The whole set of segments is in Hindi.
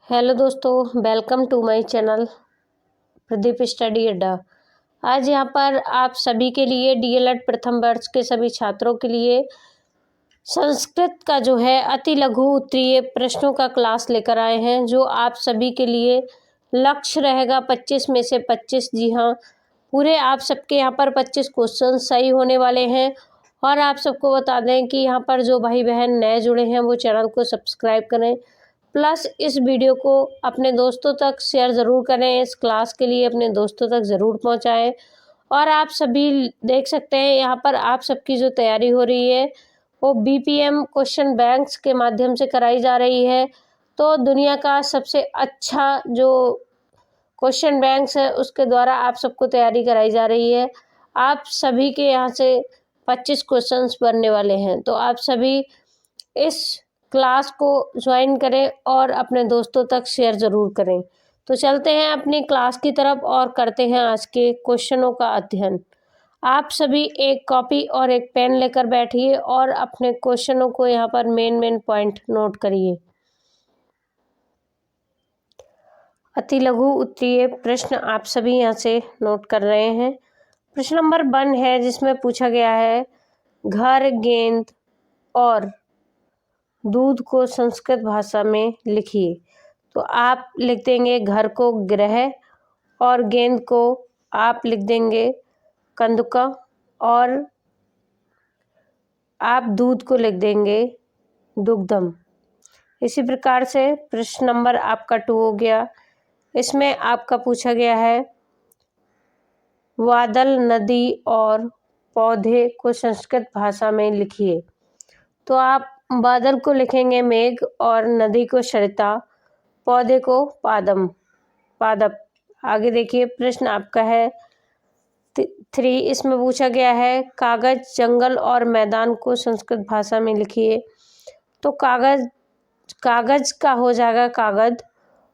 हेलो दोस्तों, welcome to my channel Pradeep study Adda. आज यहाँ पर आप सभी के लिए डीएलएड प्रथम वर्ष के सभी छात्रों के लिए संस्कृत का जो है अति लघु उत्तरीय प्रश्नों का क्लास लेकर आए हैं, जो आप सभी के लिए लक्ष्य रहेगा 25 में से 25। जी हाँ, पूरे आप सबके यहाँ पर 25 क्वेश्चन सही होने वाले हैं। और आप सबको बता दें कि यहाँ पर जो भाई बहन नए जुड़े हैं वो चैनल को सब्सक्राइब करें, प्लस इस वीडियो को अपने दोस्तों तक शेयर ज़रूर करें। इस क्लास के लिए अपने दोस्तों तक ज़रूर पहुंचाएं। और आप सभी देख सकते हैं यहाँ पर आप सबकी जो तैयारी हो रही है वो बीपीएम क्वेश्चन बैंक्स के माध्यम से कराई जा रही है। तो दुनिया का सबसे अच्छा जो क्वेश्चन बैंक्स है उसके द्वारा आप सबको तैयारी कराई जा रही है। आप सभी के यहाँ से 25 क्वेश्चंस बनने वाले हैं, तो आप सभी इस क्लास को ज्वाइन करें और अपने दोस्तों तक शेयर ज़रूर करें। तो चलते हैं अपनी क्लास की तरफ और करते हैं आज के क्वेश्चनों का अध्ययन। आप सभी एक कॉपी और एक पेन लेकर बैठिए और अपने क्वेश्चनों को यहाँ पर मेन पॉइंट नोट करिए। अति लघु उत्तरीय प्रश्न आप सभी यहाँ से नोट कर रहे हैं। प्रश्न नंबर 1 है, जिसमें पूछा गया है घर, गेंद और दूध को संस्कृत भाषा में लिखिए। तो आप लिख देंगे घर को ग्रह, और गेंद को आप लिख देंगे कंदुका, और आप दूध को लिख देंगे दुग्धम। इसी प्रकार से प्रश्न नंबर आपका 2 हो गया। इसमें आपका पूछा गया है बादल, नदी और पौधे को संस्कृत भाषा में लिखिए। तो आप बादल को लिखेंगे मेघ, और नदी को सरिता, पौधे को पादप। आगे देखिए, प्रश्न आपका है 3। इसमें पूछा गया है कागज, जंगल और मैदान को संस्कृत भाषा में लिखिए। तो कागज का हो जाएगा कागद,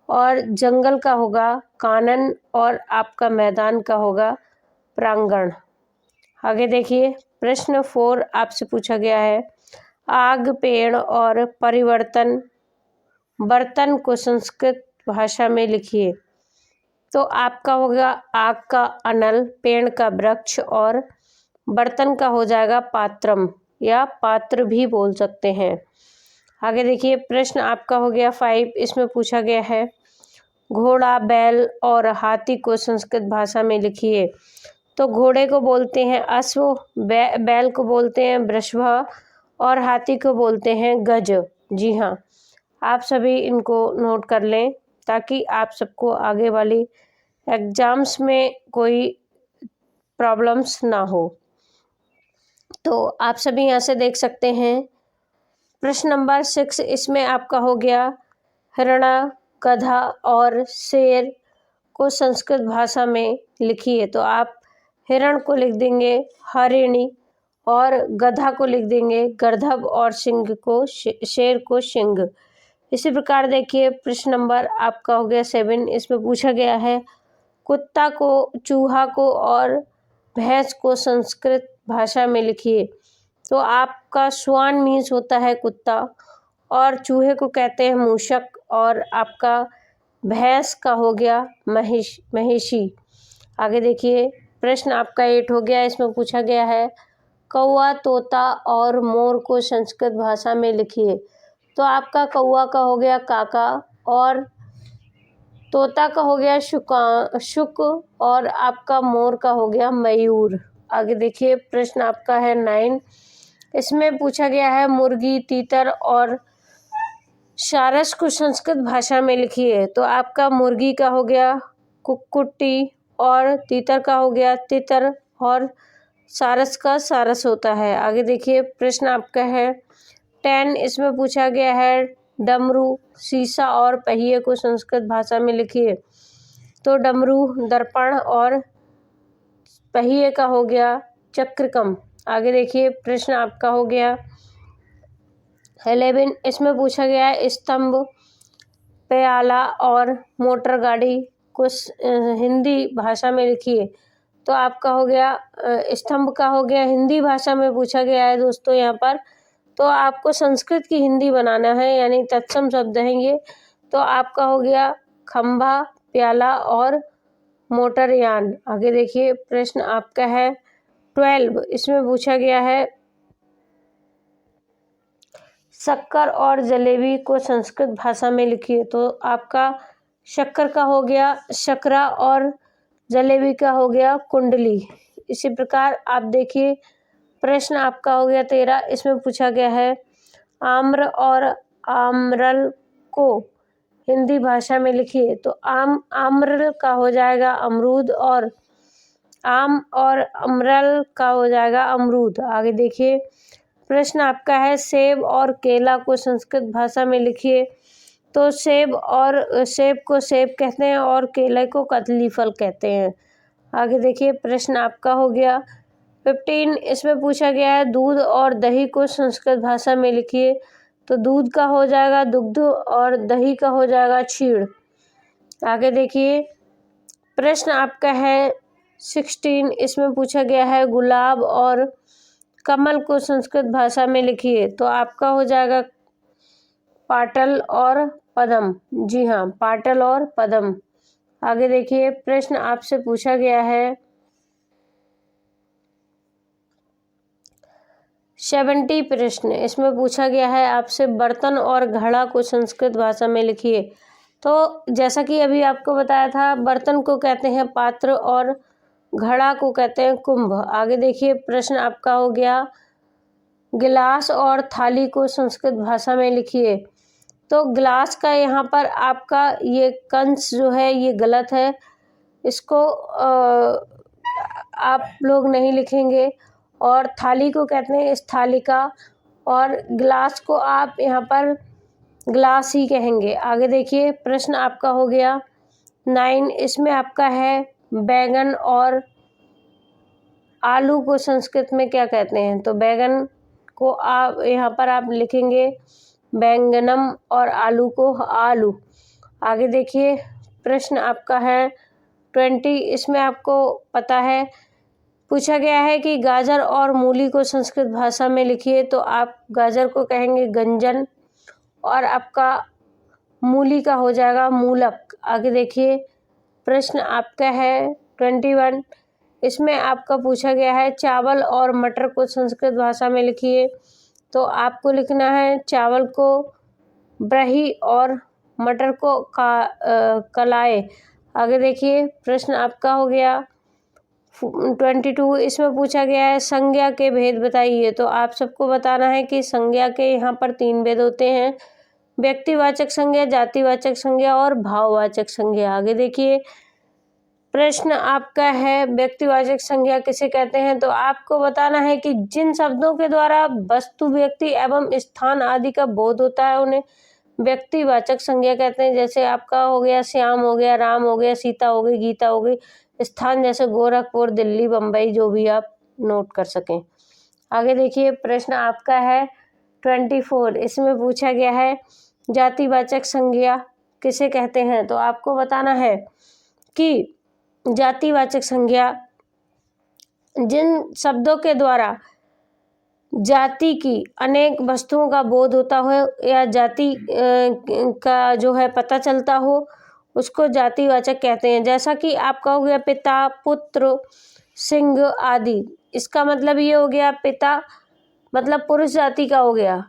और जंगल का होगा कानन, और आपका मैदान का होगा प्रांगण। आगे देखिए, प्रश्न 4 आपसे पूछा गया है आग, पेड़ और परिवर्तन बर्तन को संस्कृत भाषा में लिखिए। तो आपका होगा आग का अनल, पेड़ का वृक्ष, और बर्तन का हो जाएगा पात्रम, या पात्र भी बोल सकते हैं। आगे देखिए, प्रश्न आपका हो गया 5। इसमें पूछा गया है घोड़ा, बैल और हाथी को संस्कृत भाषा में लिखिए। तो घोड़े को बोलते हैं अश्व, बैल को बोलते हैं वृषभ, और हाथी को बोलते हैं गज। जी हाँ, आप सभी इनको नोट कर लें ताकि आप सबको आगे वाली एग्जाम्स में कोई प्रॉब्लम्स ना हो। तो आप सभी यहाँ से देख सकते हैं प्रश्न नंबर 6। इसमें आपका हो गया हिरण, गधा और शेर को संस्कृत भाषा में लिखिए। तो आप हिरण को लिख देंगे हरिणी, और गधा को लिख देंगे गर्दभ, और शेर को सिंह। इसी प्रकार देखिए, प्रश्न नंबर आपका हो गया 7। इसमें पूछा गया है कुत्ता को, चूहा को और भैंस को संस्कृत भाषा में लिखिए। तो आपका स्वान मीन्स होता है कुत्ता, और चूहे को कहते हैं मूषक, और आपका भैंस का हो गया महिषी। आगे देखिए, प्रश्न आपका 8 हो गया। इसमें पूछा गया है कौवा, तोता और मोर को संस्कृत भाषा में लिखिए। तो आपका कौवा का हो गया काका, और तोता का हो गया शुक, और आपका मोर का हो गया मयूर। आगे देखिए, प्रश्न आपका है 9। इसमें पूछा गया है मुर्गी, तीतर और सारस को संस्कृत भाषा में लिखिए। तो आपका मुर्गी का हो गया कुक्कुटी, और तीतर का हो गया तितर, और सारस का सारस होता है। आगे देखिए, प्रश्न आपका है 10। इसमें पूछा गया है डमरू, शीशा और पहिए को संस्कृत भाषा में लिखिए। तो डमरू दर्पण, और पहिए का हो गया चक्रकम। आगे देखिए, प्रश्न आपका हो गया 11। इसमें पूछा गया है स्तंभ, प्याला और मोटर गाड़ी को हिंदी भाषा में लिखिए। तो आपका हो गया स्तंभ का हो गया हिंदी भाषा में पूछा गया है दोस्तों यहाँ पर। तो आपको संस्कृत की हिंदी बनाना है, यानी तत्सम शब्द हैं ये। तो आपका हो गया खंभा, प्याला और मोटरयान। आगे देखिए प्रश्न आपका है 12, इसमें पूछा गया है शक्कर और जलेबी को संस्कृत भाषा में लिखिए। तो आपका शक्कर का हो गया शकरा और जलेबी का हो गया कुंडली। इसी प्रकार आप देखिए प्रश्न आपका हो गया 13, इसमें पूछा गया है आम्र और आम्रल को हिंदी भाषा में लिखिए। तो आम्र का हो जाएगा अमरूद और आम और अमरल का हो जाएगा अमरूद। आगे देखिए प्रश्न आपका है सेब और केला को संस्कृत भाषा में लिखिए। तो सेब को सेब कहते हैं और केले को कदली फल कहते हैं। आगे देखिए प्रश्न आपका हो गया 15, इसमें पूछा गया है दूध और दही को संस्कृत भाषा में लिखिए। तो दूध का हो जाएगा दुग्ध और दही का हो जाएगा क्षीर। आगे देखिए प्रश्न आपका है 16, इसमें पूछा गया है गुलाब और कमल को संस्कृत भाषा में लिखिए। तो आपका हो जाएगा पाटल और पद्म। जी हाँ, पाटल और पद्म। आगे देखिए प्रश्न आपसे पूछा गया है 70 प्रश्न, इसमें पूछा गया है आपसे बर्तन और घड़ा को संस्कृत भाषा में लिखिए। तो जैसा कि अभी आपको बताया था बर्तन को कहते हैं पात्र और घड़ा को कहते हैं कुंभ। आगे देखिए प्रश्न आपका हो गया गिलास और थाली को संस्कृत भाषा में लिखिए। तो गिलास का यहाँ पर आपका ये कंस जो है ये गलत है, इसको आप लोग नहीं लिखेंगे। और थाली को कहते हैं स्थालिका और गिलास को आप यहाँ पर ग्लास ही कहेंगे। आगे देखिए प्रश्न आपका हो गया 9, इसमें आपका है बैगन और आलू को संस्कृत में क्या कहते हैं। तो बैगन को आप यहाँ पर आप लिखेंगे बैंगनम और आलू को आलू। आगे देखिए प्रश्न आपका है 20, इसमें आपको पता है पूछा गया है कि गाजर और मूली को संस्कृत भाषा में लिखिए। तो आप गाजर को कहेंगे गंजन और आपका मूली का हो जाएगा मूलक। आगे देखिए प्रश्न आपका है 21, इसमें आपका पूछा गया है चावल और मटर को संस्कृत भाषा में लिखिए। तो आपको लिखना है चावल को ब्रही और मटर को कलाए। आगे देखिए प्रश्न आपका हो गया 22, इसमें पूछा गया है संज्ञा के भेद बताइए। तो आप सबको बताना है कि संज्ञा के यहाँ पर 3 भेद होते हैं, व्यक्तिवाचक संज्ञा, जातिवाचक संज्ञा और भाववाचक संज्ञा। आगे देखिए प्रश्न आपका है व्यक्तिवाचक संज्ञा किसे कहते हैं। तो आपको बताना है कि जिन शब्दों के द्वारा वस्तु, व्यक्ति एवं स्थान आदि का बोध होता है उन्हें व्यक्तिवाचक संज्ञा कहते हैं। जैसे आपका हो गया श्याम हो गया, राम हो गया, सीता हो गई, गीता हो गई। स्थान जैसे गोरखपुर, दिल्ली, बम्बई, जो भी आप नोट कर सकें। आगे देखिए प्रश्न आपका है 24, इसमें पूछा गया है जातिवाचक संज्ञा किसे कहते हैं। तो आपको बताना है कि जातिवाचक संज्ञा जिन शब्दों के द्वारा जाति की अनेक वस्तुओं का बोध होता हो या जाति का जो है पता चलता हो उसको जातिवाचक कहते हैं। जैसा कि आपका हो गया पिता, पुत्र, सिंह आदि। इसका मतलब ये हो गया पिता मतलब पुरुष जाति का हो गया,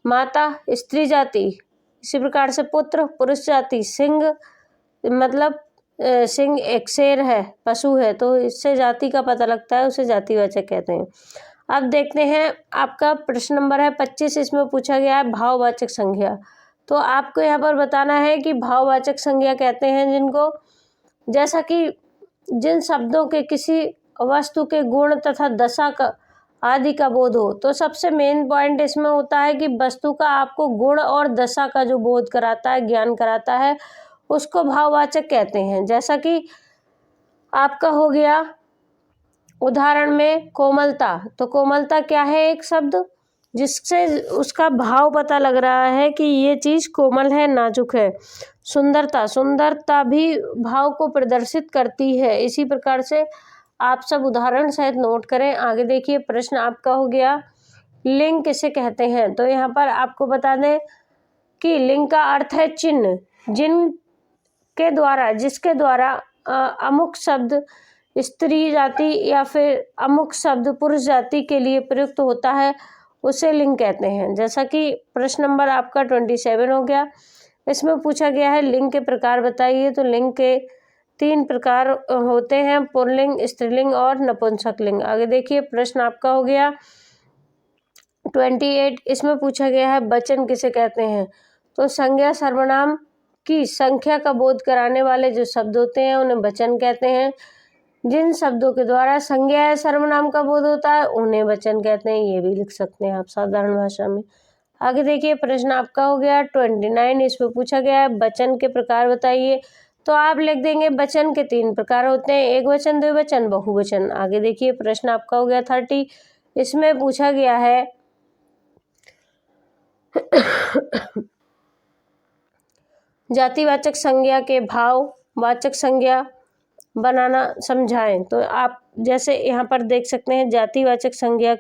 माता स्त्री जाति, इसी प्रकार से पुत्र पुरुष जाति, सिंह मतलब सिंह एक शेर है, पशु है, तो इससे जाति का पता लगता है, उसे जातिवाचक कहते हैं। अब देखते हैं आपका प्रश्न नंबर है 25, इसमें पूछा गया है भाववाचक संज्ञा। तो आपको यहाँ पर बताना है कि भाववाचक संज्ञा कहते हैं जिनको, जैसा कि जिन शब्दों के किसी वस्तु के गुण तथा दशा का आदि का बोध हो। तो सबसे मेन पॉइंट इसमें होता है कि वस्तु का आपको गुण और दशा का जो बोध कराता है, ज्ञान कराता है, उसको भाववाचक कहते हैं। जैसा कि आपका हो गया उदाहरण में कोमलता। तो कोमलता क्या है, एक शब्द जिससे उसका भाव पता लग रहा है कि ये चीज कोमल है, नाजुक है। सुंदरता, सुंदरता भी भाव को प्रदर्शित करती है। इसी प्रकार से आप सब उदाहरण सहित नोट करें। आगे देखिए प्रश्न आपका हो गया लिंग किसे कहते हैं। तो यहाँ पर आपको बता दें कि लिंग का अर्थ है चिन्ह, जिनके द्वारा जिसके द्वारा अमुक शब्द स्त्री जाति या फिर अमुक शब्द पुरुष जाति के लिए प्रयुक्त होता है, उसे लिंग कहते हैं। जैसा कि प्रश्न नंबर आपका 27 हो गया। इसमें पूछा गया है लिंग के प्रकार बताइए। तो लिंग के 3 प्रकार होते हैं, पुल्लिंग, स्त्रीलिंग और नपुंसक लिंग। आगे देखिए प्रश्न आपका हो गया 28। इसमें पूछा गया है वचन किसे कहते हैं। तो संज्ञा सर्वनाम की संख्या का बोध कराने वाले जो शब्द होते हैं उन्हें वचन कहते हैं। जिन शब्दों के द्वारा संज्ञा या सर्वनाम का बोध होता है उन्हें वचन कहते हैं। ये भी लिख सकते हैं आप साधारण भाषा में। आगे देखिए प्रश्न आपका हो गया 29। इसमें पूछा गया है वचन के प्रकार बताइए। तो आप लिख देंगे वचन के 3 प्रकार होते हैं, एक वचन, द्विवचन, बहुवचन। आगे देखिए प्रश्न आपका हो गया 30। इसमें पूछा गया है जातिवाचक संज्ञा के भाववाचक संज्ञा बनाना समझाएं। तो आप जैसे यहाँ पर देख सकते हैं जातिवाचक संज्ञा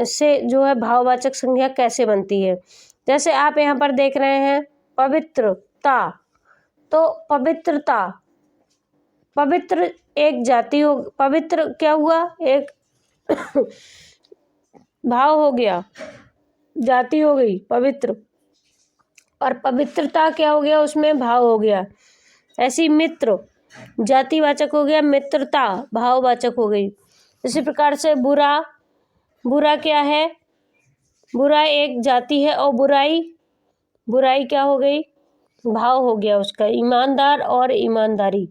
से जो है भाववाचक संज्ञा कैसे बनती है। जैसे आप यहाँ पर देख रहे हैं पवित्रता, तो पवित्रता, पवित्र एक जाति हो, पवित्र क्या हुआ, एक भाव हो गया, जाति हो गई पवित्र, और पवित्रता क्या हो गया, उसमें भाव हो गया। ऐसी मित्र जातिवाचक हो गया, मित्रता भाववाचक हो गई। इसी प्रकार से बुरा, बुरा क्या है, बुरा एक जाति है, और बुराई, बुराई क्या हो गई, भाव हो गया उसका। ईमानदार और ईमानदारी।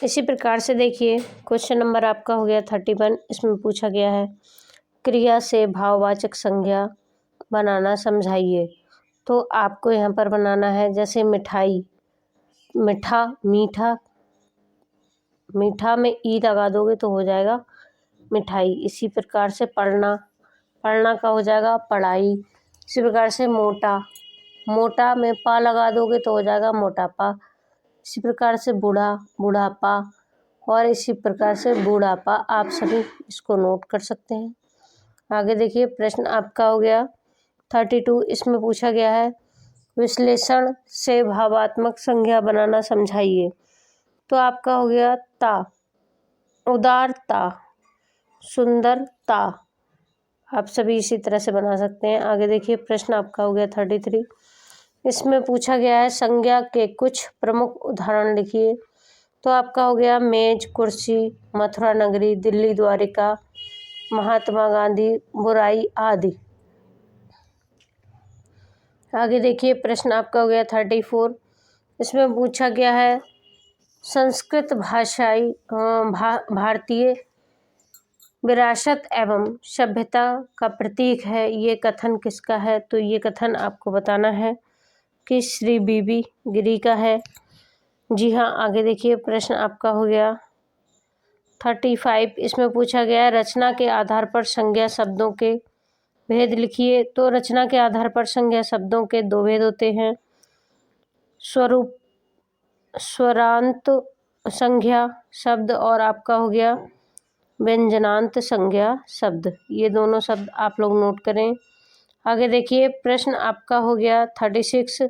इसी प्रकार से देखिए क्वेश्चन नंबर आपका हो गया 31। इसमें पूछा गया है क्रिया से भाववाचक संज्ञा बनाना समझाइए। तो आपको यहाँ पर बनाना है जैसे मिठाई, मीठा, मीठा, मीठा में ई लगा दोगे तो हो जाएगा मिठाई। इसी प्रकार से पढ़ना, पढ़ना का हो जाएगा पढ़ाई। इसी प्रकार से मोटा, मोटा में पा लगा दोगे तो हो जाएगा मोटापा। इसी प्रकार से बूढ़ा, बुढ़ापा, और इसी प्रकार से बूढ़ापा। आप सभी इसको नोट कर सकते हैं। आगे देखिए प्रश्न आपका हो गया 32। इसमें पूछा गया है विश्लेषण से भावात्मक संज्ञा बनाना समझाइए। तो आपका हो गया ता, उदारता, सुंदरता। आप सभी इसी तरह से बना सकते हैं। आगे देखिए प्रश्न आपका हो गया 33। इसमें पूछा गया है संज्ञा के कुछ प्रमुख उदाहरण लिखिए। तो आपका हो गया मेज, कुर्सी, मथुरा नगरी, दिल्ली द्वारिका, महात्मा गांधी, बुराई आदि। आगे देखिए प्रश्न आपका हो गया 34। इसमें पूछा गया है संस्कृत भाषाई भारतीय विरासत एवं सभ्यता का प्रतीक है, ये कथन किसका है। तो ये कथन आपको बताना है कि श्री बीबी गिरी का है। जी हाँ। आगे देखिए प्रश्न आपका हो गया 35। इसमें पूछा गया है रचना के आधार पर संज्ञा शब्दों के भेद लिखिए। तो रचना के आधार पर संज्ञा शब्दों के 2 भेद होते हैं, स्वरूप, स्वरांत संज्ञा शब्द, और आपका हो गया व्यंजनांत संज्ञा शब्द। ये दोनों शब्द आप लोग नोट करें। आगे देखिए प्रश्न आपका हो गया 36।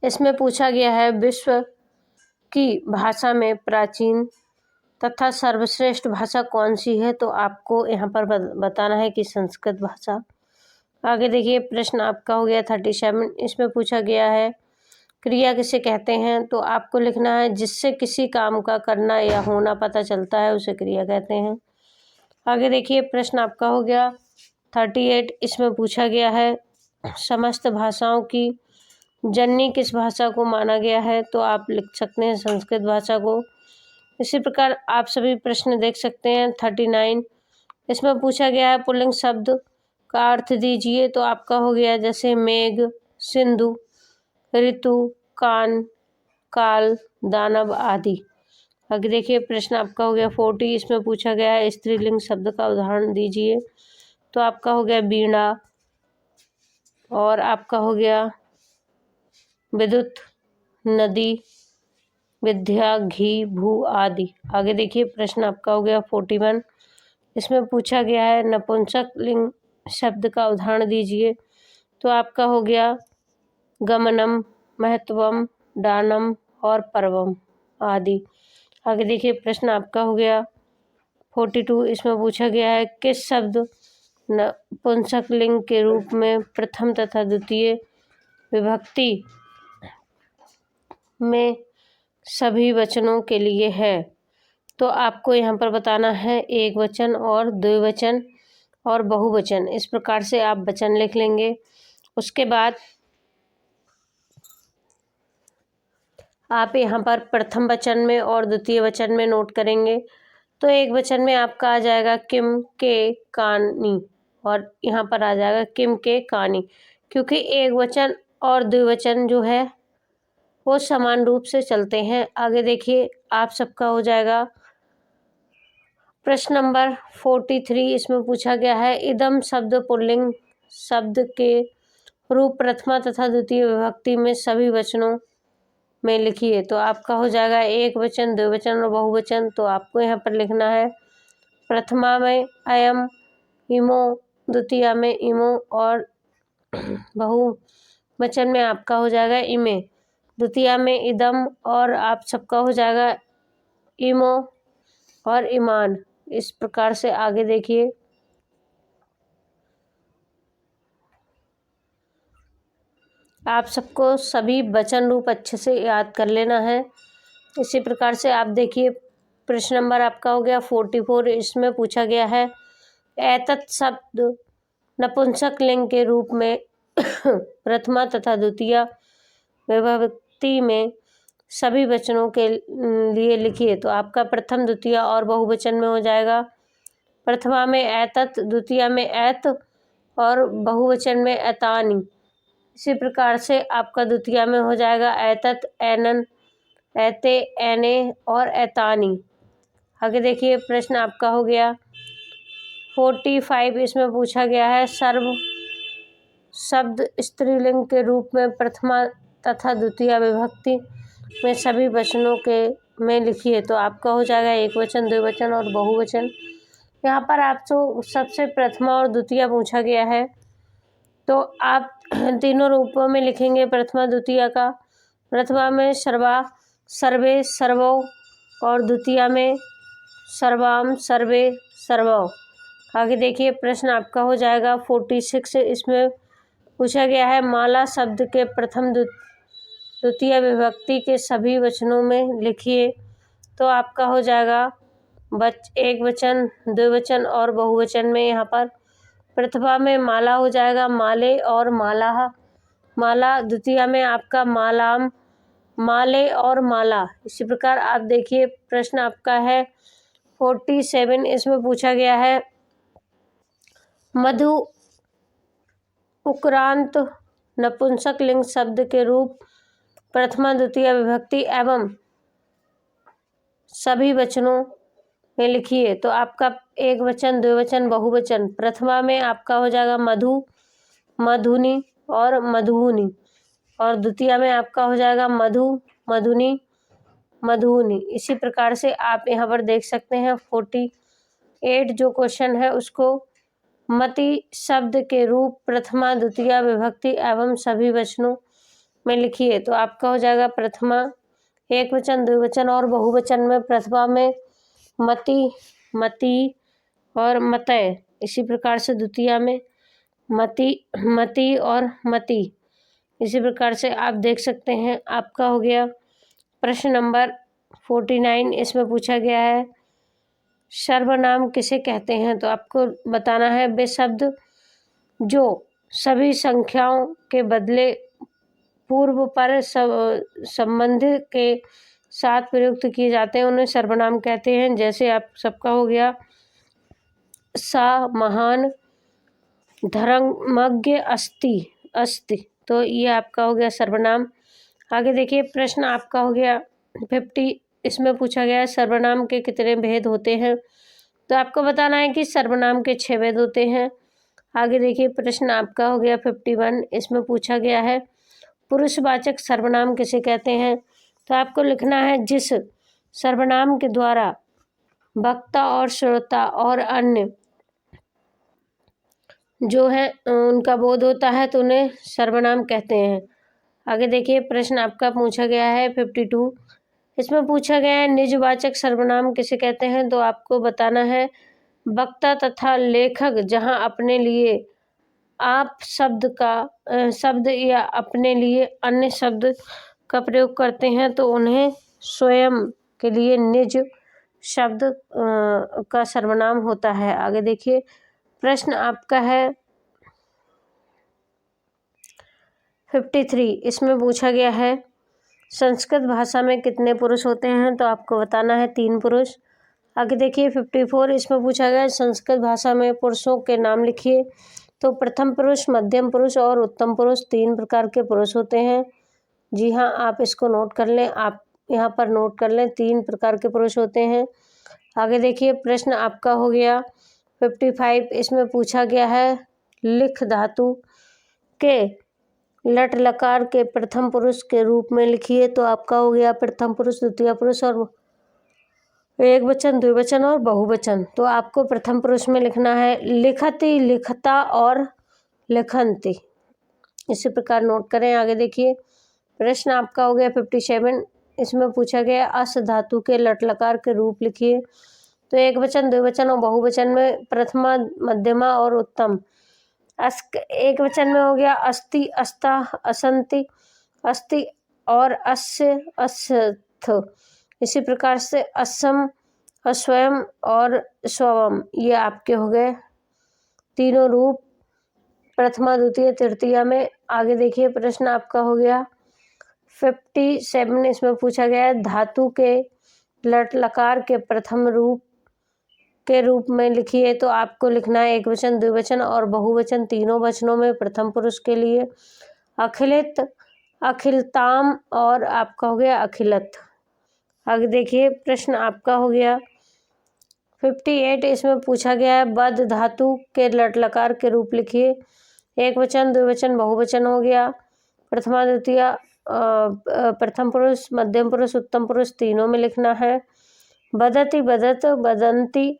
इसमें पूछा गया है विश्व की भाषा में प्राचीन तथा सर्वश्रेष्ठ भाषा कौन सी है। तो आपको यहाँ पर बताना है कि संस्कृत भाषा। आगे देखिए प्रश्न आपका हो गया 37। इसमें पूछा गया है क्रिया किसे कहते हैं। तो आपको लिखना है जिससे किसी काम का करना या होना पता चलता है उसे क्रिया कहते हैं। आगे देखिए प्रश्न आपका हो गया 38। इसमें पूछा गया है समस्त भाषाओं की जननी किस भाषा को माना गया है। तो आप लिख सकते हैं संस्कृत भाषा को। इसी प्रकार आप सभी प्रश्न देख सकते हैं 39। इसमें पूछा गया है पुल्लिंग शब्द का अर्थ दीजिए। तो आपका हो गया जैसे मेघ, सिंधु, ऋतु, कान, काल, दानव आदि। आगे देखिए प्रश्न आपका हो गया 40। इसमें पूछा गया है स्त्रीलिंग शब्द का उदाहरण दीजिए। तो आपका हो गया वीणा, और आपका हो गया विद्युत, नदी, विद्या, घी, भू आदि। आगे देखिए प्रश्न आपका हो गया 41। इसमें पूछा गया है नपुंसक लिंग शब्द का उदाहरण दीजिए। तो आपका हो गया गमनम, महत्वम, दानम और पर्वम आदि। आगे देखिए प्रश्न आपका हो गया 42। इसमें पूछा गया है किस शब्द नपुंसक लिंग के रूप में प्रथम तथा द्वितीय विभक्ति में सभी वचनों के लिए है। तो आपको यहाँ पर बताना है एक वचन और द्विवचन और बहुवचन। इस प्रकार से आप वचन लिख लेंगे। उसके बाद आप यहाँ पर प्रथम वचन में और द्वितीय वचन में नोट करेंगे। तो एक वचन में आपका आ जाएगा किम के कानी और यहाँ पर आ जाएगा किम के कानी, क्योंकि एक वचन और द्विवचन जो है वो समान रूप से चलते हैं। आगे देखिए आप सबका हो जाएगा प्रश्न नंबर 43। इसमें पूछा गया है इदम शब्द पुल्लिंग शब्द के रूप प्रथमा तथा द्वितीय विभक्ति में सभी वचनों में लिखिए। तो आपका हो जाएगा एक वचन, द्विवचन और बहुवचन। तो आपको यहाँ पर लिखना है प्रथमा में अयम, इमो, द्वितीया में इमो और बहुवचन में आपका हो जाएगा इमे, द्वितीया में इदम और आप सबका हो जाएगा इमो और ईमान। इस प्रकार से आगे देखिए आप सबको सभी वचन रूप अच्छे से याद कर लेना है। इसी प्रकार से आप देखिए प्रश्न नंबर आपका हो गया 44। इसमें पूछा गया है एतत् शब्द नपुंसक लिंग के रूप में प्रथमा तथा द्वितीय विभक्ति में सभी वचनों के लिए लिखिए। तो आपका प्रथम, द्वितीय और बहुवचन में हो जाएगा प्रथमा में एतत्, द्वितीय में एत और बहुवचन में एतानि। इसी प्रकार से आपका द्वितीय में हो जाएगा एतत्, एनन, एते, एने और एतानि। आगे देखिए प्रश्न आपका हो गया 45। इसमें पूछा गया है सर्व शब्द स्त्रीलिंग के रूप में प्रथमा तथा द्वितीय विभक्ति में सभी वचनों के में लिखिए। तो आपका हो जाएगा एक वचन, द्विवचन और बहुवचन। यहाँ पर आपको सबसे प्रथमा और द्वितीय पूछा गया है, तो आप तीनों रूपों में लिखेंगे प्रथमा द्वितीय का। प्रथमा में सर्वा, सर्वे, सर्वो और द्वितीय में सर्वाम, सर्वे, सर्वौ। आगे देखिए प्रश्न आपका हो जाएगा 46। इसमें पूछा गया है माला शब्द के प्रथम द्वितीय विभक्ति के सभी वचनों में लिखिए। तो आपका हो जाएगा एक वचन, द्विवचन और बहुवचन में। यहाँ पर प्रथमा में माला हो जाएगा माले और मालाह, माला। द्वितीय में आपका मालाम, माले और माला। इसी प्रकार आप देखिए प्रश्न आपका है 47। इसमें पूछा गया है मधु उक्रांत नपुंसक लिंग शब्द के रूप प्रथमा द्वितीय विभक्ति एवं सभी वचनों में लिखिए। तो आपका एक वचन, द्विवचन, बहुवचन। प्रथमा में आपका हो जाएगा मधु, मधुनी और मधुनी और द्वितीय में आपका हो जाएगा मधु, मधुनी, मधुनी। इसी प्रकार से आप यहाँ पर देख सकते हैं 48 जो क्वेश्चन है उसको मति शब्द के रूप प्रथमा द्वितीय विभक्ति एवं सभी वचनों में लिखिए। तो आपका हो जाएगा प्रथमा एक वचन, द्विवचन और बहुवचन में प्रथमा में मति, मति और मतय। इसी प्रकार से द्वितीय में मति, मति और मति। इसी प्रकार से आप देख सकते हैं आपका हो गया प्रश्न नंबर 49। इसमें पूछा गया है सर्वनाम किसे कहते हैं। तो आपको बताना है वे शब्द जो सभी संख्याओं के बदले पूर्व पर संबंध के साथ प्रयुक्त किए जाते हैं उन्हें सर्वनाम कहते हैं। जैसे आप सबका हो गया सा महान, धर्मज्ञ, अस्ति, अस्ति। तो ये आपका हो गया सर्वनाम। आगे देखिए प्रश्न आपका हो गया 50। इसमें पूछा गया है सर्वनाम के कितने भेद होते हैं। तो आपको बताना है कि सर्वनाम के 6 भेद होते हैं। आगे देखिए प्रश्न आपका हो गया 51। इसमें पूछा गया है पुरुषवाचक सर्वनाम किसे कहते हैं। तो आपको लिखना है जिस सर्वनाम के द्वारा वक्ता और श्रोता और अन्य जो है उनका बोध होता है तो उन्हें सर्वनाम कहते हैं। आगे देखिए, प्रश्न आपका पूछा गया है 52। इसमें पूछा गया है निजवाचक सर्वनाम किसे कहते हैं, तो आपको बताना है वक्ता तथा लेखक जहां अपने लिए आप शब्द या अपने लिए अन्य शब्द का प्रयोग करते हैं तो उन्हें स्वयं के लिए निज शब्द का सर्वनाम होता है। आगे देखिए, प्रश्न आपका है 53। इसमें पूछा गया है संस्कृत भाषा में कितने पुरुष होते हैं, तो आपको बताना है 3 पुरुष। आगे देखिए 54। इसमें पूछा गया है संस्कृत भाषा में पुरुषों के नाम लिखिए, तो प्रथम पुरुष, मध्यम पुरुष और उत्तम पुरुष 3 प्रकार के पुरुष होते हैं। जी हाँ, आप इसको नोट कर लें, आप यहाँ पर नोट कर लें, 3 प्रकार के पुरुष होते हैं। आगे देखिए, प्रश्न आपका हो गया 55। इसमें पूछा गया है लिख धातु के लट लकार के प्रथम पुरुष के रूप में लिखिए, तो आपका हो गया प्रथम पुरुष, द्वितीय पुरुष और एक वचन, द्विवचन और बहुवचन। तो आपको प्रथम पुरुष में लिखना है लिखति, लिखता और लिखन्ति। इसी प्रकार नोट करें। आगे देखिए, प्रश्न आपका हो गया 57। इसमें पूछा गया अस धातु के लट लकार के रूप लिखिए, तो एक वचन, द्विवचन और बहुवचन में प्रथमा, मध्यमा और उत्तम। एक वचन में हो गया अस्ति, अस्ता, असंति, अस्ति और अस्य, अस्थ। इसी प्रकार से असम, अस्वयं और स्वयं, ये आपके हो गए तीनों रूप प्रथमा, द्वितीय, तृतीया में। आगे देखिए, प्रश्न आपका हो गया 57। इसमें पूछा गया है धातु के लट लकार के प्रथम रूप के रूप में लिखिए, तो आपको लिखना है एक वचन, द्विवचन और बहुवचन तीनों वचनों में प्रथम पुरुष के लिए अखिलित, अखिलताम और आपका हो गया अखिलत। आगे देखिए, प्रश्न आपका हो गया 58। इसमें पूछा गया है बद धातु के लट लकार के रूप लिखिए, एक वचन, द्विवचन, बहुवचन हो गया, प्रथमा, द्वितीय, प्रथम पुरुष, मध्यम पुरुष, उत्तम पुरुष तीनों में लिखना है। बदति, बदत, बदंती,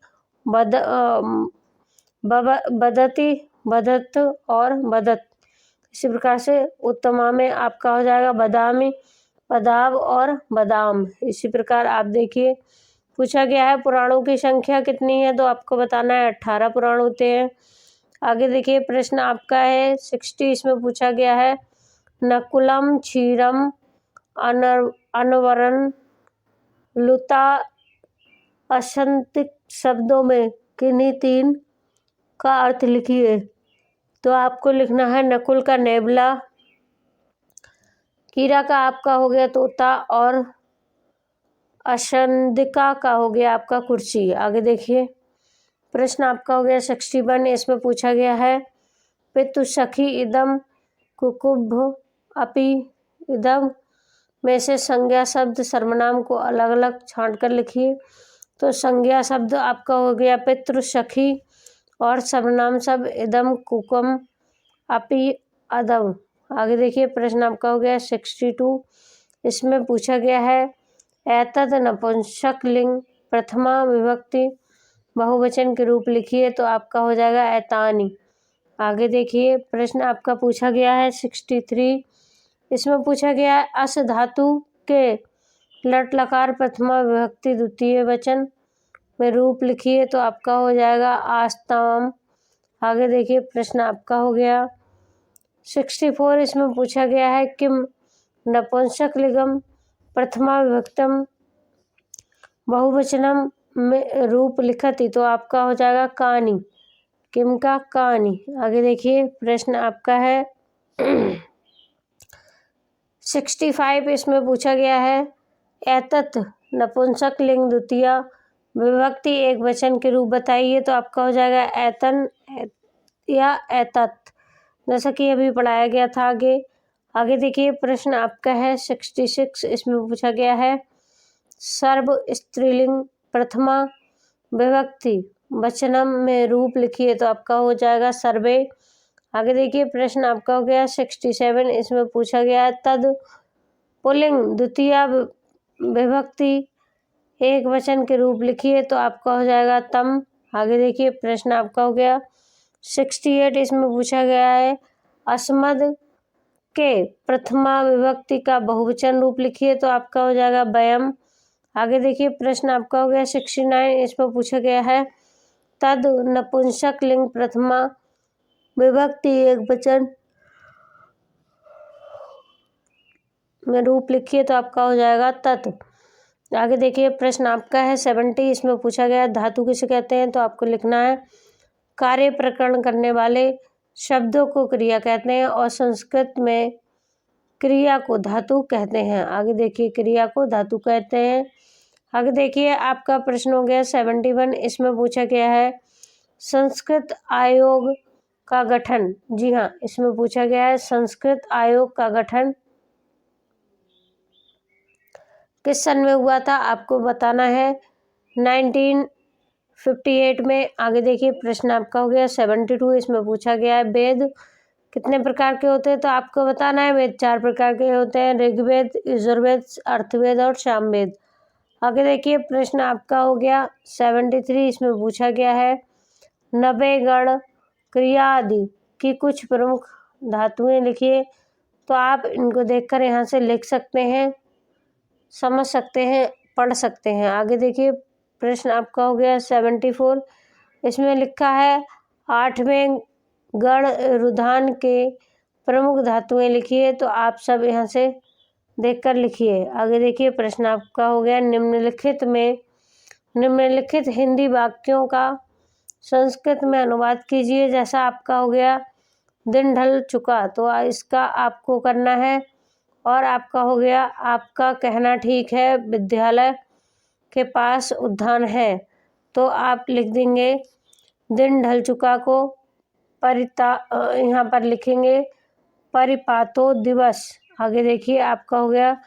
बदति, बदत और बदत। इसी प्रकार से उत्तमा में आपका हो जाएगा बदामी, बदाव और बदाम। इसी प्रकार आप देखिए, पूछा गया है पुराणों की संख्या कितनी है, तो आपको बताना है 18 पुराण होते हैं। आगे देखिए, प्रश्न आपका है 60। इसमें पूछा गया है नकुलम, क्षीरम, अनवरन, लुता, असंतिक शब्दों में किन्हीं 3 का अर्थ लिखिए, तो आपको लिखना है नकुल का नेबला, कीरा का आपका हो गया तोता और असंदिका का हो गया आपका कुर्सी। आगे देखिए, प्रश्न आपका हो गया 61। इसमें पूछा गया है पितु सखी इदम कुकुभ अपि इदम में से संज्ञा शब्द सर्वनाम को अलग अलग छांट कर लिखिए, तो संज्ञा शब्द आपका हो गया पितृ, सखी और सर्वनाम शब्द इदम, कुकम, अपि, अदम। आगे देखिए, प्रश्न आपका हो गया 62। इसमें पूछा गया है एतद नपुंसक लिंग प्रथमा विभक्ति बहुवचन के रूप लिखिए, तो आपका हो जाएगा एतानी। आगे देखिए, प्रश्न आपका पूछा गया है 63। इसमें पूछा गया है अस धातु के लट लकार प्रथमा विभक्ति द्वितीय वचन में रूप लिखिए, तो आपका हो जाएगा आस्ताम। आगे देखिए, प्रश्न आपका हो गया 64। इसमें पूछा गया है किम नपुंसक लिंगम प्रथमा विभक्तम बहुवचनम में रूप लिखती, तो आपका हो जाएगा कानी, किम का कानी। आगे देखिए, प्रश्न आपका है 65। इसमें पूछा गया है एतत् नपुंसक लिंग द्वितीय विभक्ति एक वचन के रूप बताइए, तो आपका हो जाएगा एतन या एतत्, जैसा कि अभी पढ़ाया गया था। आगे देखिए, प्रश्न आपका है 66। इसमें पूछा गया है सर्व स्त्रीलिंग प्रथमा विभक्ति वचनम में रूप लिखिए, तो आपका हो जाएगा सर्वे। आगे देखिए, प्रश्न आपका हो गया 67। इसमें पूछा गया है तद पुल्लिंग द्वितीय विभक्ति एक वचन के रूप लिखिए तो आपका हो जाएगा तम। आगे देखिए प्रश्न आपका हो गया 68, इसमें पूछा गया है अस्मद के प्रथमा विभक्ति का बहुवचन रूप लिखिए तो आपका हो जाएगा वयम। आगे देखिए प्रश्न आपका हो गया 69, इसमें पूछा गया है तद नपुंसक लिंग प्रथमा विभक्ति एक वचन में रूप लिखिए तो आपका हो जाएगा तत्। आगे देखिए प्रश्न आपका है 70, इसमें पूछा गया धातु किसे कहते हैं तो आपको लिखना है कार्य प्रकरण करने वाले शब्दों को क्रिया कहते हैं और संस्कृत में क्रिया को धातु कहते हैं। आगे देखिए क्रिया को धातु कहते हैं। आगे देखिए आपका प्रश्न हो गया 71, इसमें पूछा गया है संस्कृत आयोग का गठन। जी हाँ, इसमें पूछा गया है संस्कृत आयोग का गठन किस सन में हुआ था आपको बताना है 1958 में। आगे देखिए प्रश्न आपका हो गया 72, इसमें पूछा गया है वेद कितने प्रकार के होते हैं तो आपको बताना है वेद 4 प्रकार के होते हैं, ऋग्वेद, यजुर्वेद, अर्थवेद और सामवेद। आगे देखिए प्रश्न आपका हो गया 73, इसमें पूछा गया है नवे गण क्रिया आदि की कुछ प्रमुख धातुएं लिखिए तो आप इनको देखकर यहाँ से लिख सकते हैं, समझ सकते हैं, पढ़ सकते हैं। आगे देखिए प्रश्न आपका हो गया 74, इसमें लिखा है 8वें गण रुधान के प्रमुख धातुएं लिखिए तो आप सब यहाँ से देखकर लिखिए। आगे देखिए प्रश्न आपका हो गया निम्नलिखित हिंदी वाक्यों का संस्कृत में अनुवाद कीजिए। जैसा आपका हो गया दिन ढल चुका तो इसका आपको करना है और आपका हो गया आपका कहना ठीक है विद्यालय के पास उद्यान है तो आप लिख देंगे दिन ढल चुका को यहाँ पर लिखेंगे परिपातो दिवस। आगे देखिए आपका हो गया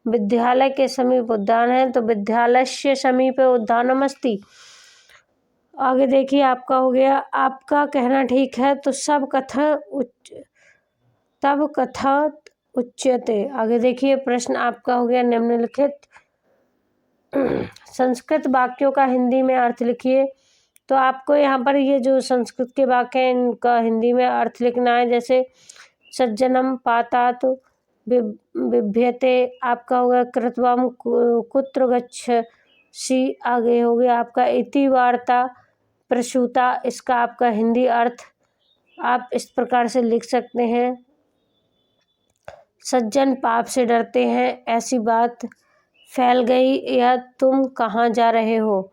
विद्यालय के समीप उद्यान है तो विद्यालयस्य समीपे उद्यानमस्ति। आगे देखिए आपका हो गया आपका कहना ठीक है तो तब कथा उच्यते। आगे देखिए प्रश्न आपका हो गया निम्नलिखित संस्कृत वाक्यों का हिंदी में अर्थ लिखिए तो आपको यहाँ पर ये जो संस्कृत के वाक्य हैं इनका हिंदी में अर्थ लिखना है। जैसे सज्जनम पातात बिभ्यते, आपका हो गया कृत्वम कुत्र गच्छसि। आगे हो गया आपका इति वार्ता प्रसूता, इसका आपका हिंदी अर्थ आप इस प्रकार से लिख सकते हैं सज्जन पाप से डरते हैं, ऐसी बात फैल गई या तुम कहाँ जा रहे हो।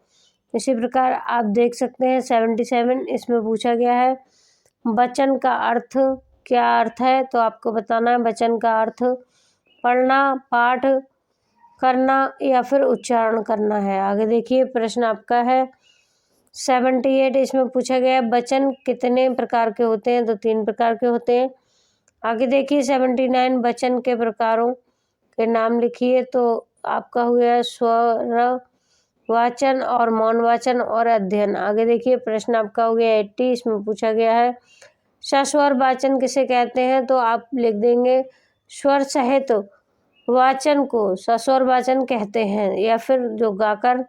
इसी प्रकार आप देख सकते हैं 77, इसमें पूछा गया है वचन का अर्थ क्या अर्थ है तो आपको बताना है वचन का अर्थ पढ़ना, पाठ करना या फिर उच्चारण करना है। आगे देखिए प्रश्न आपका है 78, इसमें पूछा गया वचन कितने प्रकार के होते हैं तो 3 प्रकार के होते हैं। आगे देखिए 79, वचन के प्रकारों के नाम लिखिए तो आपका हो गया स्वर वाचन और मौन वाचन और अध्ययन। आगे देखिए प्रश्न आपका हो गया 80, इसमें पूछा गया है सस्वर वाचन किसे कहते हैं तो आप लिख देंगे स्वर सहित वाचन को सस्वर वाचन कहते हैं या फिर जो गाकर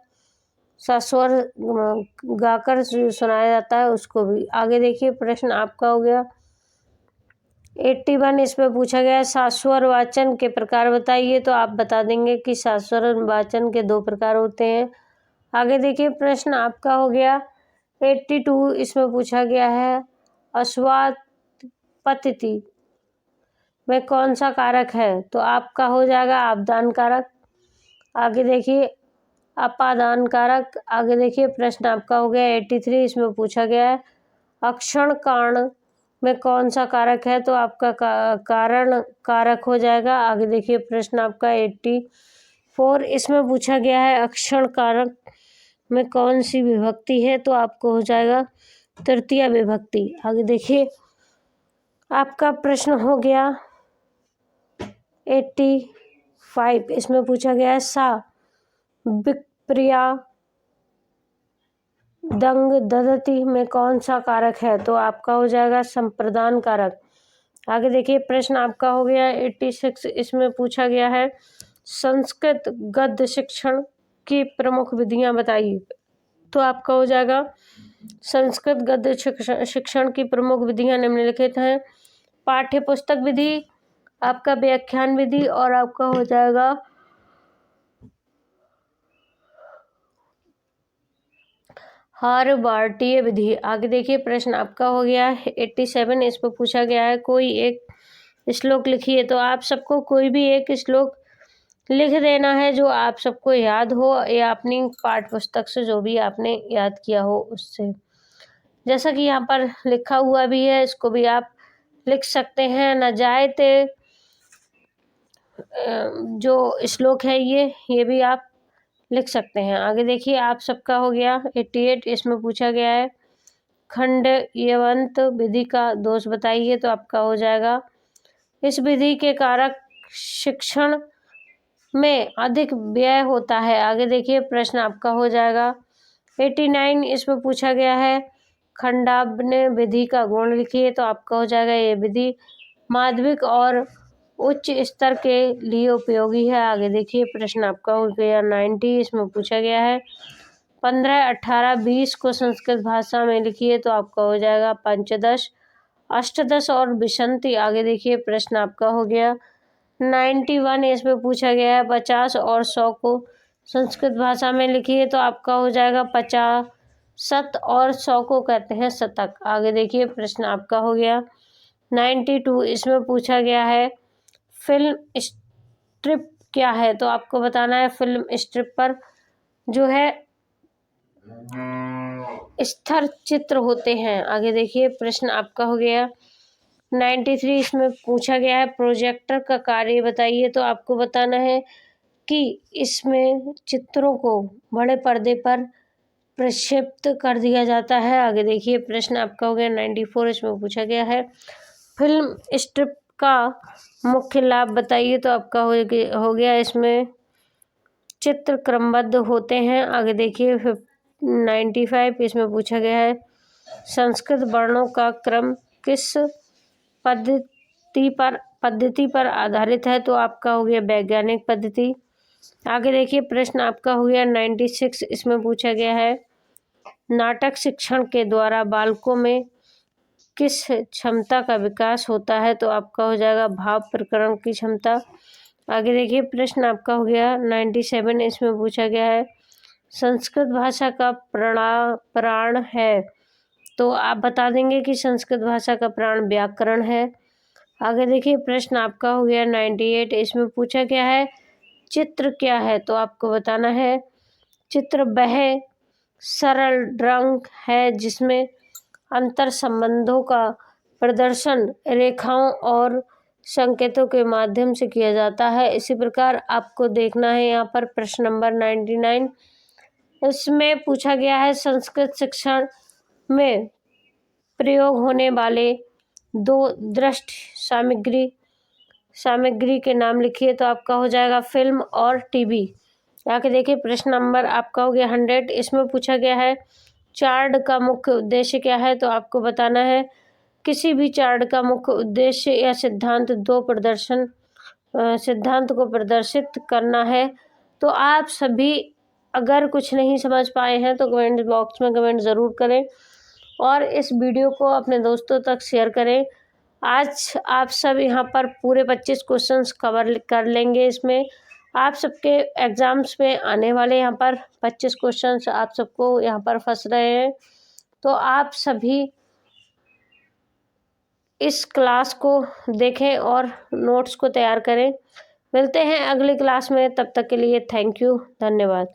सस्वर गाकर सुनाया जाता है उसको भी। आगे देखिए प्रश्न आपका हो गया 81, इसमें पूछा गया सास्वर वाचन के प्रकार बताइए तो आप बता देंगे कि सास्वर वाचन के 2 प्रकार होते हैं। आगे देखिए प्रश्न आपका हो गया 82, इसमें पूछा गया है अस्वापतिति में कौन सा कारक है तो आपका हो जाएगा आपदान कारक। आगे देखिए अपादान कारक। आगे देखिए प्रश्न आपका हो गया 83, इसमें पूछा गया है अक्षण कारण में कौन सा कारक है तो आपका कारण कारक हो जाएगा। आगे देखिए प्रश्न आपका 84, इसमें पूछा गया है अक्षण कारक में कौन सी विभक्ति है तो आपको हो जाएगा तृतीय विभक्ति। आगे देखिए आपका प्रश्न हो गया 85, इसमें पूछा गया है सा विप्रिया दंग ददति में कौन सा कारक है तो आपका हो जाएगा संप्रदान कारक। आगे देखिए प्रश्न आपका हो गया 86, इसमें पूछा गया है संस्कृत गद्य शिक्षण की प्रमुख विधियां बताइए। तो आपका हो जाएगा संस्कृत गद्य शिक्षण की प्रमुख विधियां निम्नलिखित हैं। पाठ्य पुस्तक विधि, आपका व्याख्यान विधि और आपका हो जाएगा हर भारतीय विधि। आगे देखिए प्रश्न आपका हो गया 87, इस पर पूछा गया है कोई एक श्लोक लिखिए। तो आप सबको कोई भी एक श्लोक लिख देना है जो आप सबको याद हो या अपनी पाठ्य पुस्तक से जो भी आपने याद किया हो उससे। जैसा कि यहाँ पर लिखा हुआ भी है, इसको भी आप लिख सकते हैं। न जायते जो श्लोक है ये भी आप लिख सकते हैं। आगे देखिए आप सबका हो गया 88, इसमें पूछा गया है खंडयवंत विधि का दोष बताइए। तो आपका हो जाएगा इस विधि के कारक शिक्षण में अधिक व्यय होता है। आगे देखिए प्रश्न आपका हो जाएगा 89, इसमें पूछा गया है खंडाब्न विधि का गुण लिखिए। तो आपका हो जाएगा ये विधि माध्यमिक और उच्च स्तर के लिए उपयोगी है। आगे देखिए प्रश्न आपका हो गया 90, इसमें पूछा गया है 15, 18, 20 को संस्कृत भाषा में लिखिए। तो आपका हो जाएगा पंचदश, अष्टदश और विशंति। आगे देखिए प्रश्न आपका हो गया 91, इसमें पूछा गया है 50 और 100 को संस्कृत भाषा में लिखिए। तो आपका हो जाएगा 50 शत और 100 को कहते हैं शतक। आगे देखिए प्रश्न आपका हो गया 92, इसमें पूछा गया है फिल्म स्ट्रिप क्या है। तो आपको बताना है फिल्म स्ट्रिप पर जो है स्थिर चित्र होते हैं। आगे देखिए प्रश्न आपका हो गया 93, इसमें पूछा गया है प्रोजेक्टर का कार्य बताइए। तो आपको बताना है कि इसमें चित्रों को बड़े पर्दे पर प्रक्षेपित कर दिया जाता है। आगे देखिए प्रश्न आपका हो गया 94, इसमें पूछा गया है फिल्म स्ट्रिप का मुख्य लाभ बताइए। तो आपका हो गया इसमें चित्र क्रमबद्ध होते हैं। आगे देखिए 95, इसमें पूछा गया है संस्कृत वर्णों का क्रम किस पद्धति पर आधारित है। तो आपका हो गया वैज्ञानिक पद्धति। आगे देखिए प्रश्न आपका हो गया 96, इसमें पूछा गया है नाटक शिक्षण के द्वारा बालकों में किस क्षमता का विकास होता है। तो आपका हो जाएगा भाव प्रकरण की क्षमता। आगे देखिए प्रश्न आपका हो गया 97, इसमें पूछा गया है संस्कृत भाषा का प्राण है। तो आप बता देंगे कि संस्कृत भाषा का प्राण व्याकरण है। आगे देखिए प्रश्न आपका हो गया 98, इसमें पूछा गया है चित्र क्या है। तो आपको बताना है चित्र वह सरल रंग है जिसमें अंतर संबंधों का प्रदर्शन रेखाओं और संकेतों के माध्यम से किया जाता है। इसी प्रकार आपको देखना है यहाँ पर प्रश्न नंबर 99, इसमें पूछा गया है संस्कृत शिक्षण में प्रयोग होने वाले दो दृष्टि सामग्री के नाम लिखिए। तो आपका हो जाएगा फिल्म और टीवी। आगे देखिए प्रश्न नंबर आपका हो गया 100, इसमें पूछा गया है चार्ट का मुख्य उद्देश्य क्या है। तो आपको बताना है किसी भी चार्ट का मुख्य उद्देश्य या सिद्धांत सिद्धांत को प्रदर्शित करना है। तो आप सभी अगर कुछ नहीं समझ पाए हैं तो कमेंट बॉक्स में कमेंट ज़रूर करें और इस वीडियो को अपने दोस्तों तक शेयर करें। आज आप सब यहाँ पर पूरे 25 क्वेश्चंस कवर कर लेंगे। इसमें आप सबके एग्ज़ाम्स में आने वाले यहाँ पर 25 क्वेश्चंस आप सबको यहाँ पर फंस रहे हैं। तो आप सभी इस क्लास को देखें और नोट्स को तैयार करें। मिलते हैं अगली क्लास में, तब तक के लिए थैंक यू, धन्यवाद।